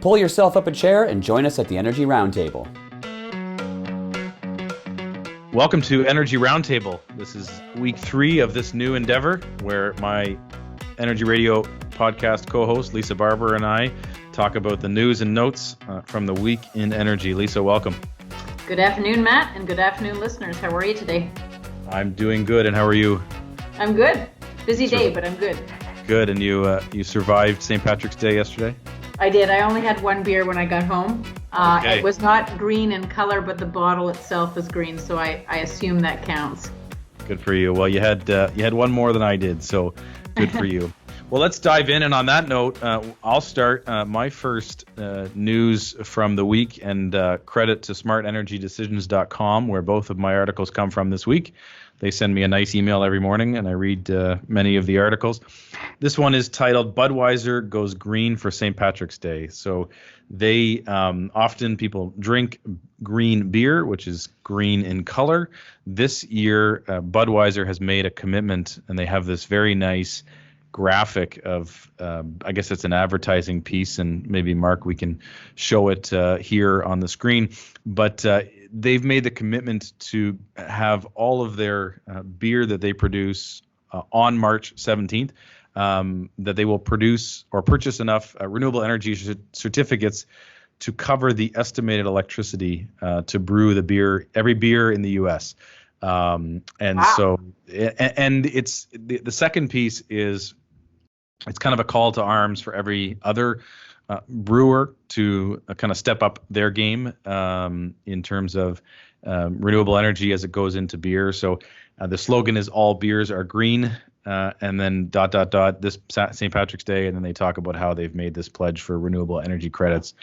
Pull yourself up a chair and join us at the Energy Roundtable. Welcome to Energy Roundtable. This is week 3 of this new endeavor where my Energy Radio podcast co-host Lisa Barber and I talk about the news and notes from the week in energy. Lisa, welcome. Good afternoon, Matt, and good afternoon, listeners. How are you today? I'm doing good, and how are you? I'm good. Busy day, but I'm good. Good, and you survived St. Patrick's Day yesterday? I did. I only had one beer when I got home. Okay. It was not green in color, but the bottle itself was green, so I assume that counts. Good for you. Well, you had one more than I did, so good for you. Well, let's dive in, and on that note, I'll start my first news from the week, and credit to smartenergydecisions.com, where both of my articles come from this week. They send me a nice email every morning, and I read many of the articles. This one is titled "Budweiser Goes Green for St. Patrick's Day." So they often people drink green beer, which is green in color. This year, Budweiser has made a commitment, and they have this very nice graphic of, I guess it's an advertising piece, and maybe Mark, we can show it here on the screen. But they've made the commitment to have all of their beer that they produce on March 17th, that they will produce or purchase enough renewable energy certificates to cover the estimated electricity to brew the beer, every beer in the U.S. And wow. So, and it's the second piece is it's kind of a call to arms for every other brewer to kind of step up their game in terms of renewable energy as it goes into beer. So the slogan is "All beers are green," and then ... this St. Patrick's Day, and then they talk about how they've made this pledge for renewable energy credits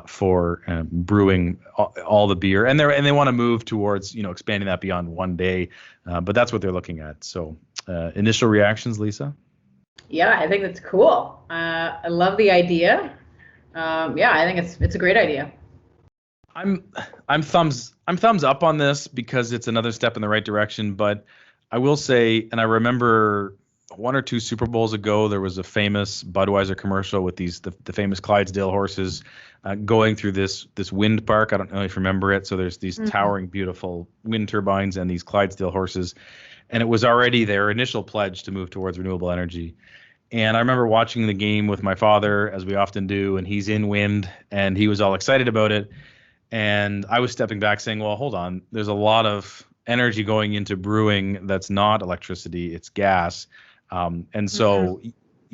for brewing all the beer, and they want to move towards expanding that beyond one day, but that's what they're looking at. So initial reactions, Lisa? Yeah, I think that's cool. I love the idea. I think it's a great idea. I'm thumbs up on this because it's another step in the right direction. But I will say, and I remember 1 or 2 Super Bowls ago, there was a famous Budweiser commercial with the famous Clydesdale horses going through this wind park. I don't know if you remember it. So there's these towering, beautiful wind turbines and these Clydesdale horses. And it was already their initial pledge to move towards renewable energy. And I remember watching the game with my father, as we often do, and he's in wind, and he was all excited about it. And I was stepping back saying, well, hold on, there's a lot of energy going into brewing that's not electricity, it's gas. And so,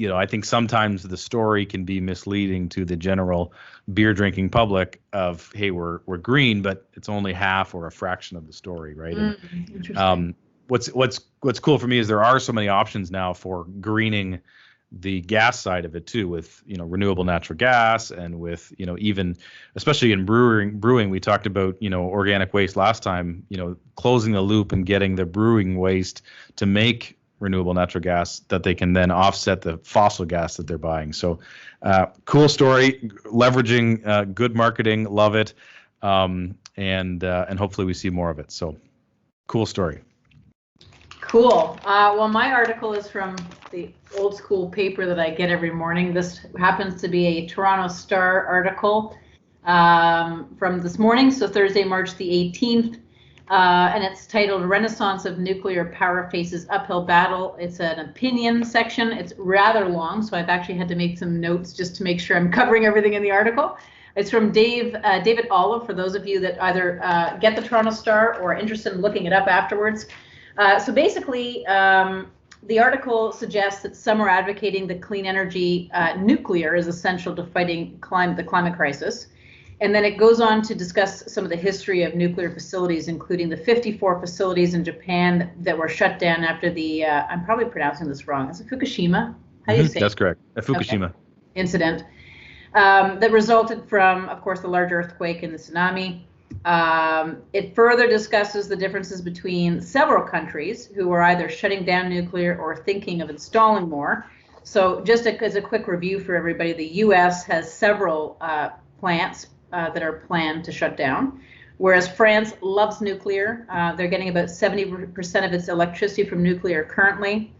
I think sometimes the story can be misleading to the general beer drinking public of, hey, we're green, but it's only half or a fraction of the story, right? Interesting. What's cool for me is there are so many options now for greening the gas side of it too, with renewable natural gas, and with even especially in brewing we talked about organic waste last time, closing the loop and getting the brewing waste to make renewable natural gas that they can then offset the fossil gas that they're buying. So cool story, leveraging good marketing, love it, and hopefully we see more of it. So cool story. Cool. Well, my article is from the old school paper that I get every morning. This happens to be a Toronto Star article from this morning, so Thursday, March the 18th, and it's titled "Renaissance of Nuclear Power Faces Uphill Battle." It's an opinion section. It's rather long, so I've actually had to make some notes just to make sure I'm covering everything in the article. It's from David Olive, for those of you that either get the Toronto Star or are interested in looking it up afterwards. So basically, the article suggests that some are advocating that clean energy, nuclear, is essential to fighting the climate crisis. And then it goes on to discuss some of the history of nuclear facilities, including the 54 facilities in Japan that were shut down after the, I'm probably pronouncing this wrong, is it Fukushima? How do you say That's correct, Fukushima. Okay. Incident that resulted from, of course, the large earthquake and the tsunami. It further discusses the differences between several countries who are either shutting down nuclear or thinking of installing more. So just as a quick review for everybody, the U.S. has several plants that are planned to shut down, whereas France loves nuclear. They're getting about 70% of its electricity from nuclear currently.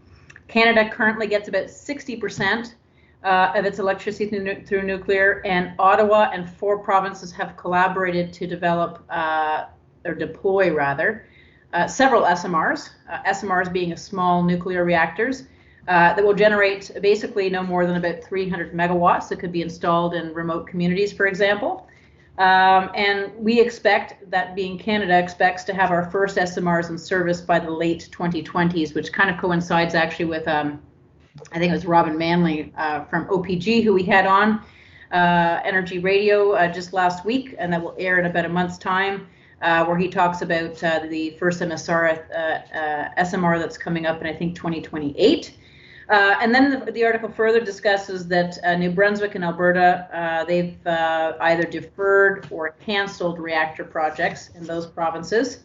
Canada currently gets about 60%. of its electricity through nuclear, and Ottawa and 4 provinces have collaborated to develop, or deploy rather, several SMRs, SMRs being small nuclear reactors, that will generate basically no more than about 300 megawatts that could be installed in remote communities, for example. And we expect that, being Canada, expects to have our first SMRs in service by the late 2020s, which kind of coincides actually with, I think it was Robin Manley from OPG, who we had on Energy Radio just last week, and that will air in about a month's time, where he talks about the first SMR that's coming up in, I think, 2028. And then the article further discusses that New Brunswick and Alberta, they've either deferred or canceled reactor projects in those provinces.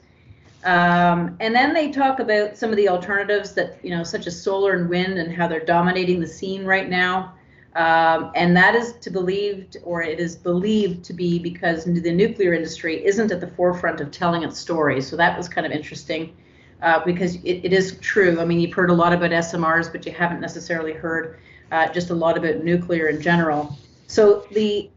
And then they talk about some of the alternatives that, such as solar and wind, and how they're dominating the scene right now. And that is it is believed to be because the nuclear industry isn't at the forefront of telling its story. So that was kind of interesting, because it is true. I mean, you've heard a lot about SMRs, but you haven't necessarily heard just a lot about nuclear in general. So the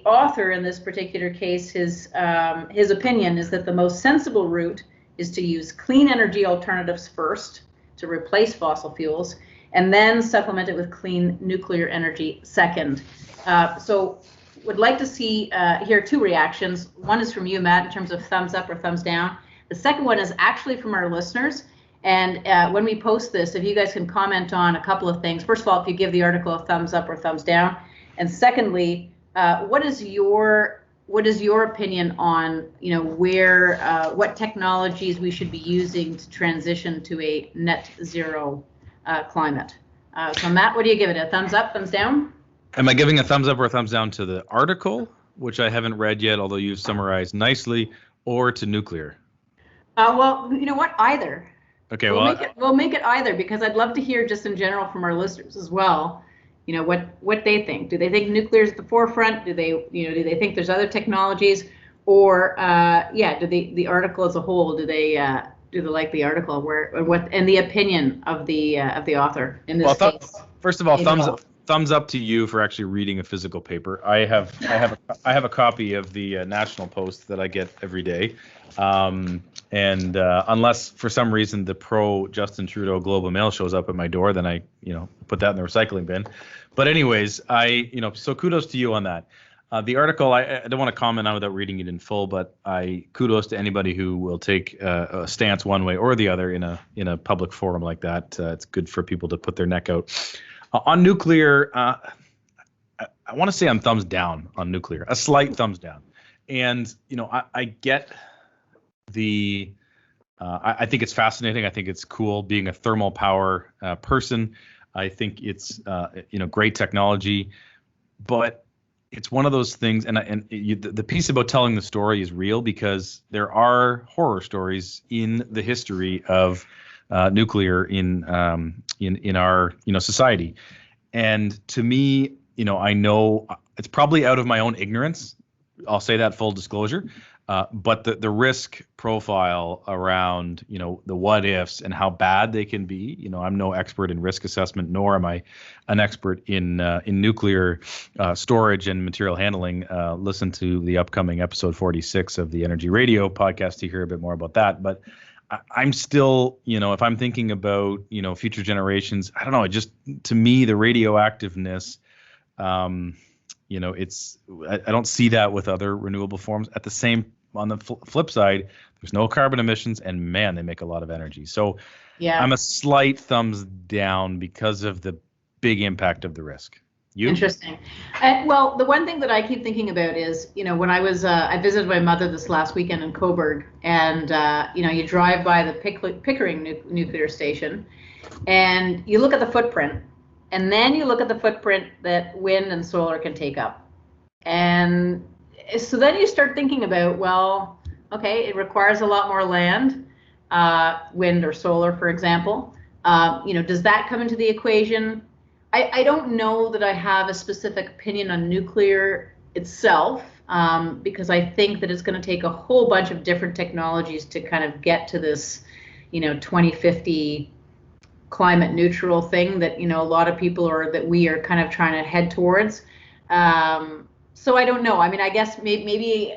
author in this particular case, his opinion is that the most sensible route is to use clean energy alternatives first to replace fossil fuels, and then supplement it with clean nuclear energy second. So would like to see hear 2 reactions. One is from you, Matt, in terms of thumbs up or thumbs down. The second one is actually from our listeners. And when we post this, if you guys can comment on a couple of things. First of all, if you give the article a thumbs up or thumbs down. And secondly, what is your opinion on, what technologies we should be using to transition to a net zero climate? So Matt, what do you give it? A thumbs up, thumbs down? Am I giving a thumbs up or a thumbs down to the article, which I haven't read yet, although you've summarized nicely, or to nuclear? Well, you know what? Either. Okay, we'll make it either, because I'd love to hear just in general from our listeners as well. What they think. Do they think nuclear is at the forefront? Do they think there's other technologies? Or do the article as a whole, do they like the article, and the opinion of the author in this case? First of all, thumbs up to you for actually reading a physical paper. I have a copy of the National Post that I get every day. And unless for some reason the pro Justin Trudeau Globe and Mail shows up at my door, then I put that in the recycling bin. But anyways, so kudos to you on that. The article, I don't want to comment on without reading it in full, but kudos to anybody who will take a stance one way or the other in a public forum like that. It's good for people to put their neck out. On nuclear, I want to say I'm thumbs down on nuclear, a slight thumbs down. And I get the I think it's fascinating. I think it's cool being a thermal power person. I think it's great technology, but it's one of those things. And the piece about telling the story is real, because there are horror stories in the history of nuclear in our society. And to me, I know it's probably out of my own ignorance. I'll say that, full disclosure. But the risk profile around, the what ifs and how bad they can be, I'm no expert in risk assessment, nor am I an expert in nuclear storage and material handling. Listen to the upcoming episode 46 of the Energy Radio podcast to hear a bit more about that. But I'm still, if I'm thinking about, future generations, I don't know, to me, the radioactiveness, I don't see that with other renewable forms. On the flip side, there's no carbon emissions, and man, they make a lot of energy. So yeah, I'm a slight thumbs down because of the big impact of the risk. You? Interesting. Well, the one thing that I keep thinking about is, when I was, I visited my mother this last weekend in Coburg, and, you drive by the Pickering nuclear station, and you look at the footprint, and then you look at the footprint that wind and solar can take up. And so then you start thinking about, well, okay, it requires a lot more land, wind or solar, for example. Does that come into the equation? I don't know that I have a specific opinion on nuclear itself, because I think that it's going to take a whole bunch of different technologies to kind of get to this, 2050 climate neutral thing that, a lot of people are, that we are kind of trying to head towards. So I don't know. I mean, I guess maybe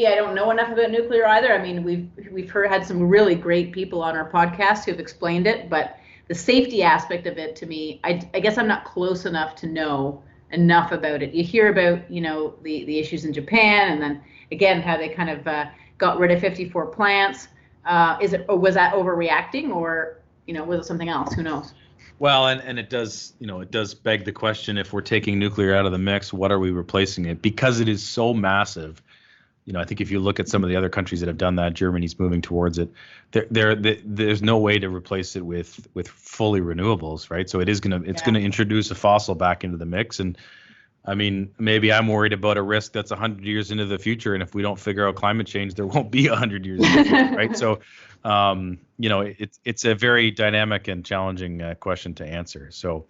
I don't know enough about nuclear either. I mean, we've had some really great people on our podcast who have explained it, but the safety aspect of it, to me, I guess I'm not close enough to know enough about it. You hear about, the issues in Japan, and then again how they kind of got rid of 54 plants. Was that overreacting, or was it something else? Who knows? Well, and it does, it does beg the question, if we're taking nuclear out of the mix, what are we replacing it? Because it is so massive. I think if you look at some of the other countries that have done that, Germany's moving towards it. There's no way to replace it with fully renewables, right? So it's gonna introduce a fossil back into the mix. And I mean, maybe I'm worried about a risk that's 100 years into the future, and if we don't figure out climate change, there won't be 100 years into the future, right? So, it's a very dynamic and challenging question to answer. So,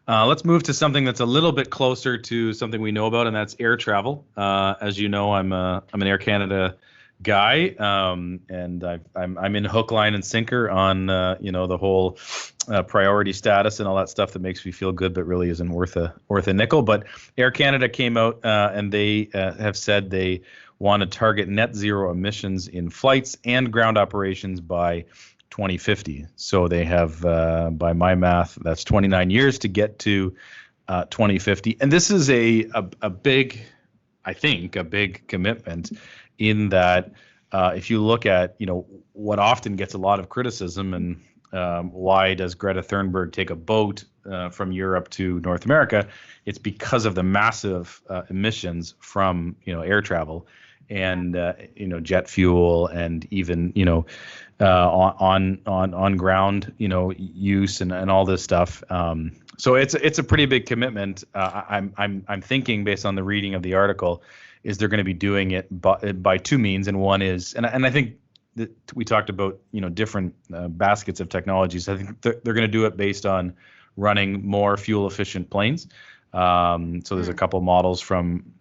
let's move to something that's a little bit closer to something we know about, and that's air travel. As you know, I'm an Air Canada guy, and I'm in hook, line, and sinker on the whole priority status and all that stuff that makes me feel good, but really isn't worth a nickel. But Air Canada came out and they have said they want to target net zero emissions in flights and ground operations by 2050. So they have, by my math, that's 29 years to get to 2050. And this is a big, I think, a big commitment, in that if you look at, what often gets a lot of criticism, and why does Greta Thunberg take a boat from Europe to North America? It's because of the massive emissions from, air travel, and jet fuel, and even on ground use, and all this stuff. So it's a pretty big commitment. I'm thinking, based on the reading of the article, is they're going to be doing it by two means, and one is, and I think that we talked about different baskets of technologies. I think they're going to do it based on running more fuel efficient planes. So there's a couple models from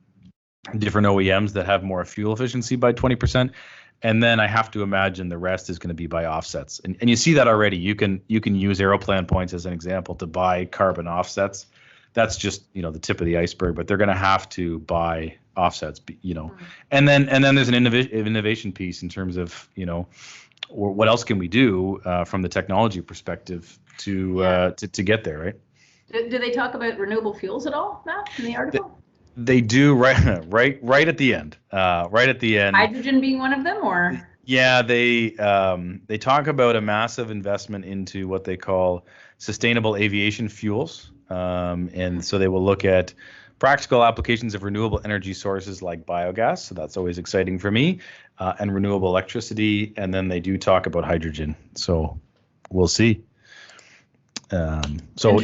different OEMs that have more fuel efficiency by 20%. And then I have to imagine the rest is going to be by offsets. And you see that already. You can use Aeroplan points as an example to buy carbon offsets. That's just, the tip of the iceberg, but they're going to have to buy offsets, And then there's an innovation piece in terms of, what else can we do from the technology perspective to get there, right? Do they talk about renewable fuels at all, Matt, in the article? They do, right at the end. Right at the end. Hydrogen being one of them, or? Yeah, they talk about a massive investment into what they call sustainable aviation fuels, and so they will look at practical applications of renewable energy sources like biogas. So that's always exciting for me, and renewable electricity. And then they do talk about hydrogen. So we'll see. So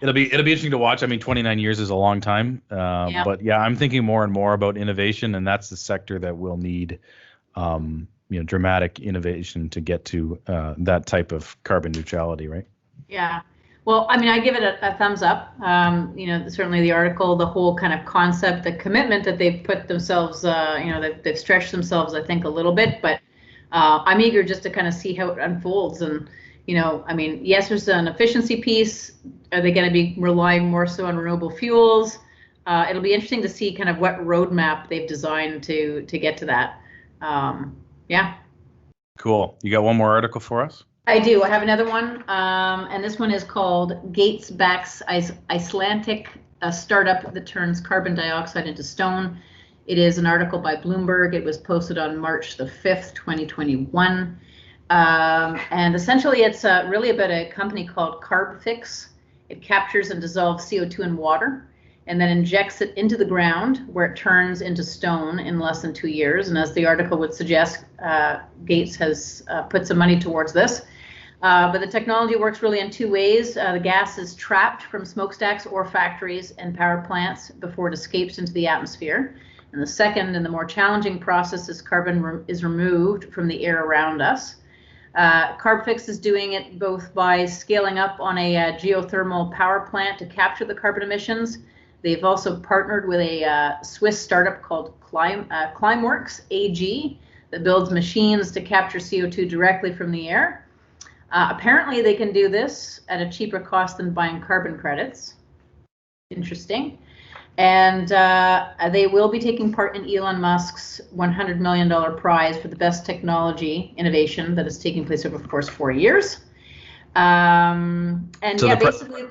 it'll be interesting to watch. I mean, 29 years is a long time, but yeah, I'm thinking more and more about innovation, and that's the sector that will need, dramatic innovation to get to that type of carbon neutrality, right? Yeah. Well, I mean, I give it a thumbs up. Certainly the article, the whole kind of concept, the commitment that they've put themselves, they've stretched themselves, I think, a little bit, but I'm eager just to kind of see how it unfolds. And yes, there's an efficiency piece. Are they going to be relying more so on renewable fuels? It'll be interesting to see kind of what roadmap they've designed to get to that. Yeah. Cool. You got one more article for us? I do. I have another one, and this one is called Gates Backs Icelandic, a startup that turns carbon dioxide into stone. It is an article by Bloomberg. It was posted on March the 5th, 2021. And essentially it's really about a company called CarbFix. It captures and dissolves CO2 in water and then injects it into the ground, where it turns into stone in less than 2 years. And as the article would suggest, Gates has put some money towards this. But the technology works really in two ways. The gas is trapped from smokestacks or factories and power plants before it escapes into the atmosphere. And the second and the more challenging process is carbon is removed from the air around us. CarbFix is doing it both by scaling up on a geothermal power plant to capture the carbon emissions. They've also partnered with a Swiss startup called Climeworks AG that builds machines to capture CO2 directly from the air. Apparently, they can do this at a cheaper cost than buying carbon credits. Interesting. And they will be taking part in Elon Musk's $100 million prize for the best technology innovation that is taking place over, of course, 4 years. And so yeah, basically,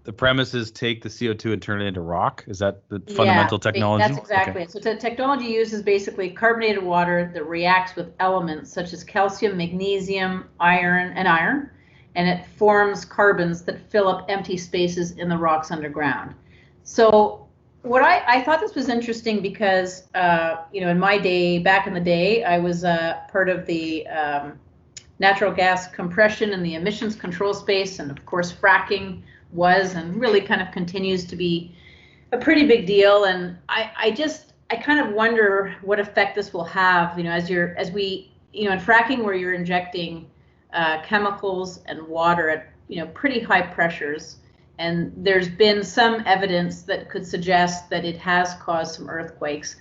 the premise is take the CO2 and turn it into rock. Is that the fundamental technology? That's exactly it. So the technology uses basically carbonated water that reacts with elements such as calcium, magnesium, iron, and it forms carbons that fill up empty spaces in the rocks underground. So what I thought this was interesting because, in my day, back in the day, I was part of the natural gas compression and the emissions control space. And of course, fracking was and really kind of continues to be a pretty big deal. And I kind of wonder what effect this will have, in fracking where you're injecting chemicals and water at, pretty high pressures. And there's been some evidence that could suggest that it has caused some earthquakes.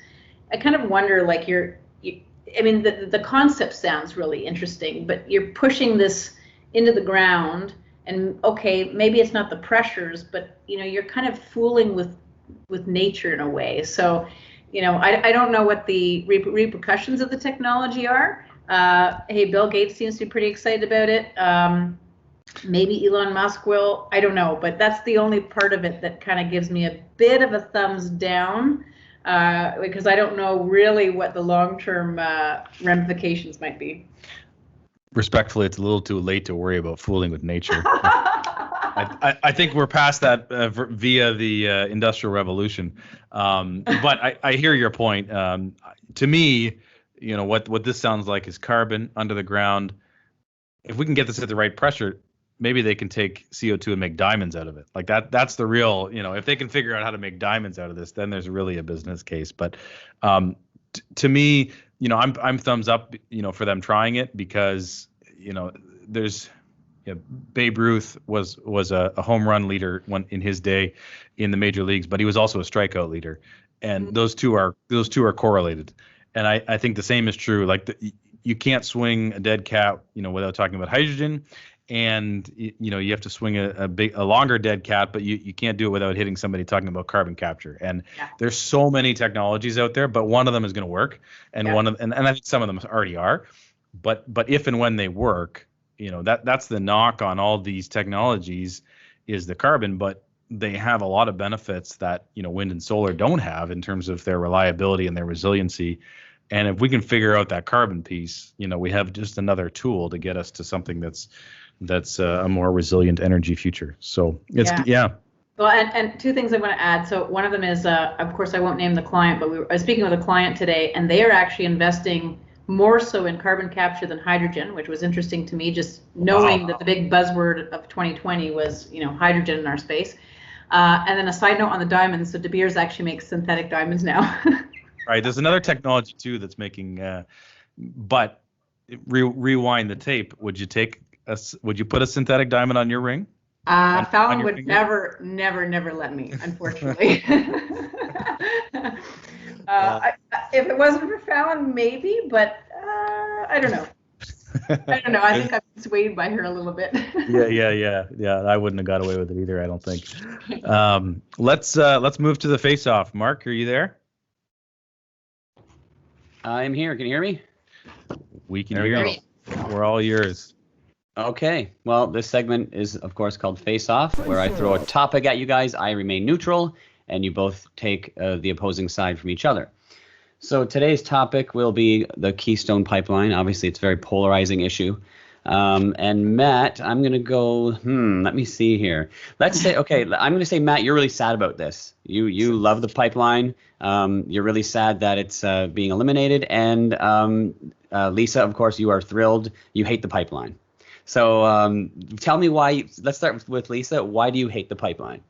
I kind of wonder, like, the concept sounds really interesting, but you're pushing this into the ground, and okay, maybe it's not the pressures, but you're kind of fooling with nature in a way. So, I don't know what the repercussions of the technology are. Hey, Bill Gates seems to be pretty excited about it. Maybe Elon Musk will, I don't know, but that's the only part of it that kind of gives me a bit of a thumbs down, because I don't know really what the long-term ramifications might be. Respectfully, it's a little too late to worry about fooling with nature. I think we're past that via the Industrial Revolution. But I hear your point. To me, what this sounds like is carbon under the ground. If we can get this at the right pressure, maybe they can take CO2 and make diamonds out of it. Like that's the real, if they can figure out how to make diamonds out of this, then there's really a business case. But to me, I'm thumbs up, for them trying it, because, there's Babe Ruth was a home run leader in his day in the major leagues, but he was also a strikeout leader. And those two are correlated. And I think the same is true. Like you can't swing a dead cat, without talking about hydrogen. And you have to swing a longer dead cat, but you can't do it without hitting somebody talking about carbon capture. And there's so many technologies out there, but one of them is going to work, and and I think some of them already are. But if and when they work, that's the knock on all these technologies is the carbon, but they have a lot of benefits that wind and solar don't have in terms of their reliability and their resiliency. And if we can figure out that carbon piece, we have just another tool to get us to something that's a more resilient energy future. So it's Well, and two things I want to add. So one of them is, of course, I won't name the client, but I was speaking with a client today, and they are actually investing more so in carbon capture than hydrogen, which was interesting to me, just knowing that the big buzzword of 2020 was, hydrogen in our space. And then a side note on the diamonds. So De Beers actually makes synthetic diamonds now. Right. There's another technology too that's making, but rewind the tape. Would you put a synthetic diamond on your ring? Fallon would never let me, unfortunately. If it wasn't for Fallon, maybe, but I don't know. I think I'm swayed by her a little bit. Yeah. I wouldn't have got away with it either, I don't think. Let's move to the face-off. Mark, are you there? I'm here. Can you hear me? We can hear you. We're all yours. Okay. Well, this segment is, of course, called Face Off, where I throw a topic at you guys. I remain neutral, and you both take the opposing side from each other. So today's topic will be the Keystone pipeline. Obviously, it's a very polarizing issue. And Matt, I'm going to go, let me see here. Let's say, okay, I'm going to say, Matt, you're really sad about this. You love the pipeline. You're really sad that it's being eliminated. And Lisa, of course, you are thrilled. You hate the pipeline. So tell me why. Let's start with Lisa. Why do you hate the pipeline?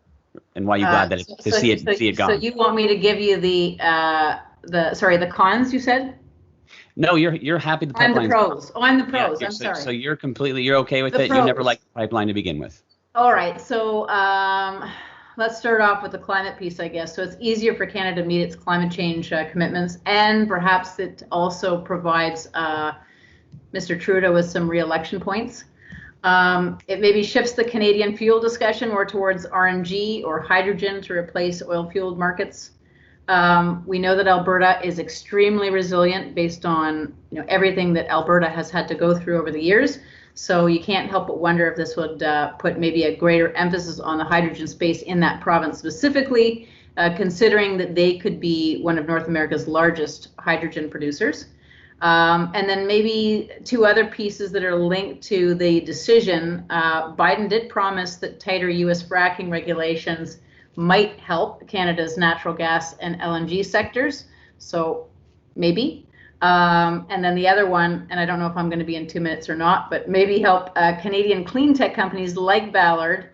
And why are you glad that to see it gone? So you want me to give you the cons, you said? No, you're happy the pipeline. I'm the pros. I'm the pros. Yeah, I'm sorry. So you're okay with it. You never liked the pipeline to begin with. All right. So let's start off with the climate piece, I guess. So it's easier for Canada to meet its climate change commitments, and perhaps it also provides Mr. Trudeau with some re-election points. It maybe shifts the Canadian fuel discussion more towards RNG or hydrogen to replace oil-fueled markets. We know that Alberta is extremely resilient based on everything that Alberta has had to go through over the years. So you can't help but wonder if this would put maybe a greater emphasis on the hydrogen space in that province specifically, considering that they could be one of North America's largest hydrogen producers. And then maybe two other pieces that are linked to the decision. Biden did promise that tighter U.S. fracking regulations might help Canada's natural gas and LNG sectors. So maybe. And then the other one, and I don't know if I'm going to be in 2 minutes or not, but maybe help Canadian clean tech companies like Ballard,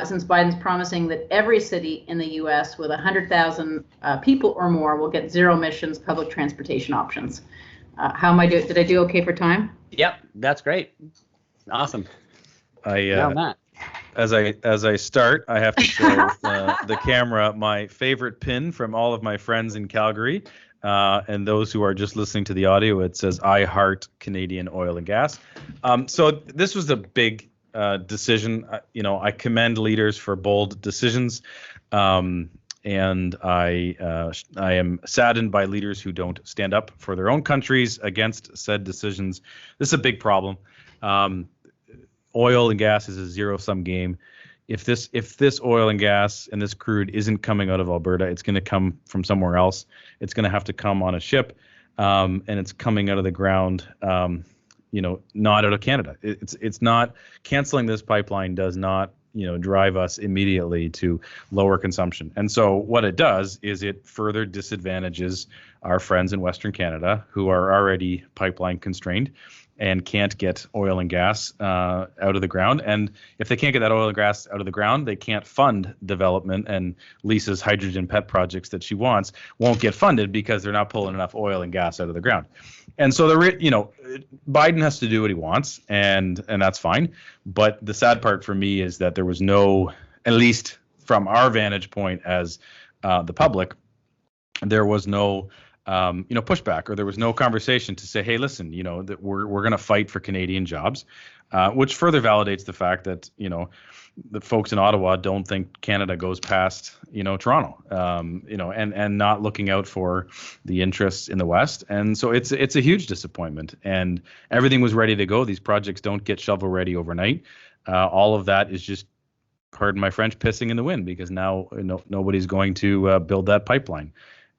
since Biden's promising that every city in the U.S. with 100,000 people or more will get zero emissions public transportation options. How am I doing? Did I do okay for time? Yep, that's great. Awesome. As I start, I have to show the camera my favorite pin from all of my friends in Calgary. And those who are just listening to the audio, it says, "I heart Canadian oil and gas." So this was a big decision. I commend leaders for bold decisions. And I am saddened by leaders who don't stand up for their own countries against said decisions. This is a big problem. Oil and gas is a zero-sum game. If this oil and gas and this crude isn't coming out of Alberta, it's going to come from somewhere else. It's going to have to come on a ship, and it's coming out of the ground. Not out of Canada. It's not canceling this pipeline does not drive us immediately to lower consumption. And so what it does is it further disadvantages our friends in Western Canada who are already pipeline constrained and can't get oil and gas out of the ground. And if they can't get that oil and gas out of the ground, they can't fund development, and Lisa's hydrogen pet projects that she wants won't get funded because they're not pulling enough oil and gas out of the ground. And so Biden has to do what he wants, and that's fine. But the sad part for me is that there was no, at least from our vantage point as the public, there was no pushback, or there was no conversation to say, hey, listen, that we're going to fight for Canadian jobs, which further validates the fact that the folks in Ottawa don't think Canada goes past Toronto, and not looking out for the interests in the West. And so it's a huge disappointment. And everything was ready to go. These projects don't get shovel ready overnight. All of that is just, pardon my French, pissing in the wind, because now nobody's going to build that pipeline.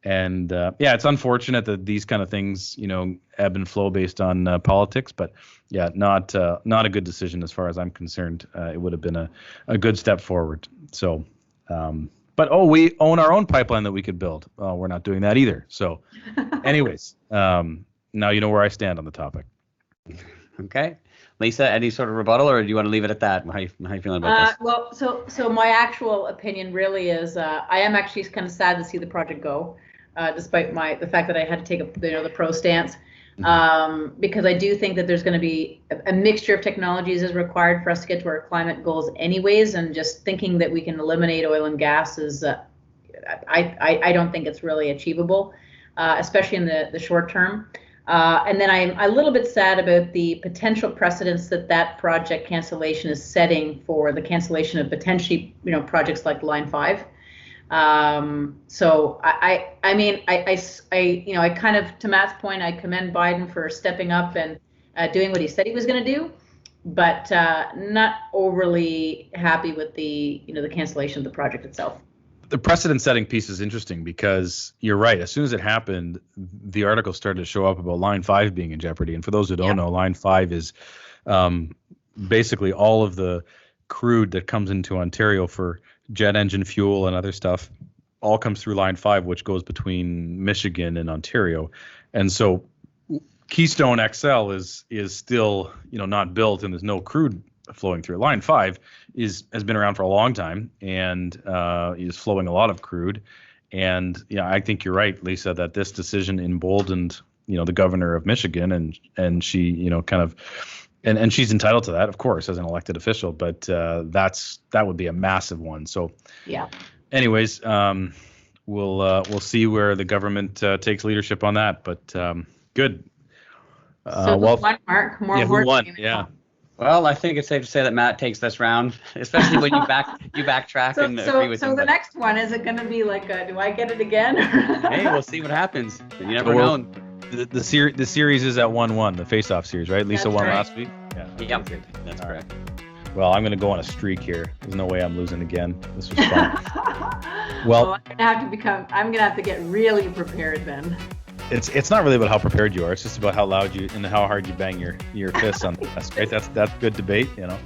And it's unfortunate that these kind of things, ebb and flow based on politics. But yeah, not a good decision as far as I'm concerned. It would have been a good step forward. So, we own our own pipeline that we could build. We're not doing that either. So, anyways, now you know where I stand on the topic. Okay. Lisa, any sort of rebuttal, or do you want to leave it at that? How are you feeling about this? Well, so my actual opinion really is I am actually kind of sad to see the project go. Despite the fact that I had to take the pro stance, because I do think that there's going to be a mixture of technologies is required for us to get to our climate goals anyways, and just thinking that we can eliminate oil and gas is, I don't think it's really achievable, especially in the short term. And then I'm a little bit sad about the potential precedents that project cancellation is setting for the cancellation of potentially projects like Line 5. So I kind of, to Matt's point, I commend Biden for stepping up and doing what he said he was going to do, but not overly happy with the cancellation of the project itself. The precedent-setting piece is interesting because you're right. As soon as it happened, the article started to show up about Line 5 being in jeopardy. And for those who don't know, Line 5 is basically all of the crude that comes into Ontario for jet engine fuel and other stuff all comes through Line 5, which goes between Michigan and Ontario. And so Keystone XL is still not built, and there's no crude flowing through. Line 5 has been around for a long time and is flowing a lot of crude. And I think you're right, Lisa, that this decision emboldened the governor of Michigan, and she kind of. And she's entitled to that, of course, as an elected official. But that would be a massive one. So, yeah. Anyways, we'll see where the government takes leadership on that. But good. So who won, Mark? Who won? Yeah. Well, I think it's safe to say that Matt takes this round, especially when you backtrack and agree with him. So the next one, is it going to be like, do I get it again? Hey, we'll see what happens. You never know. The series is at 1-1, the Faceoff series, right? Lisa won last week. Yeah. Yep. That's correct. Well, I'm going to go on a streak here. There's no way I'm losing again. This was fun. Well, I'm going to have to get really prepared then. It's not really about how prepared you are. It's just about how loud you and how hard you bang your fists on the desk, right? That's good debate, you know.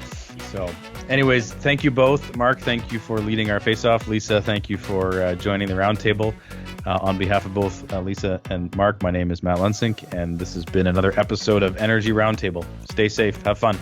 So, anyways, thank you both. Mark, thank you for leading our face-off. Lisa, thank you for joining the roundtable. On behalf of both Lisa and Mark, my name is Matt Lunsink, and this has been another episode of Energy Roundtable. Stay safe. Have fun.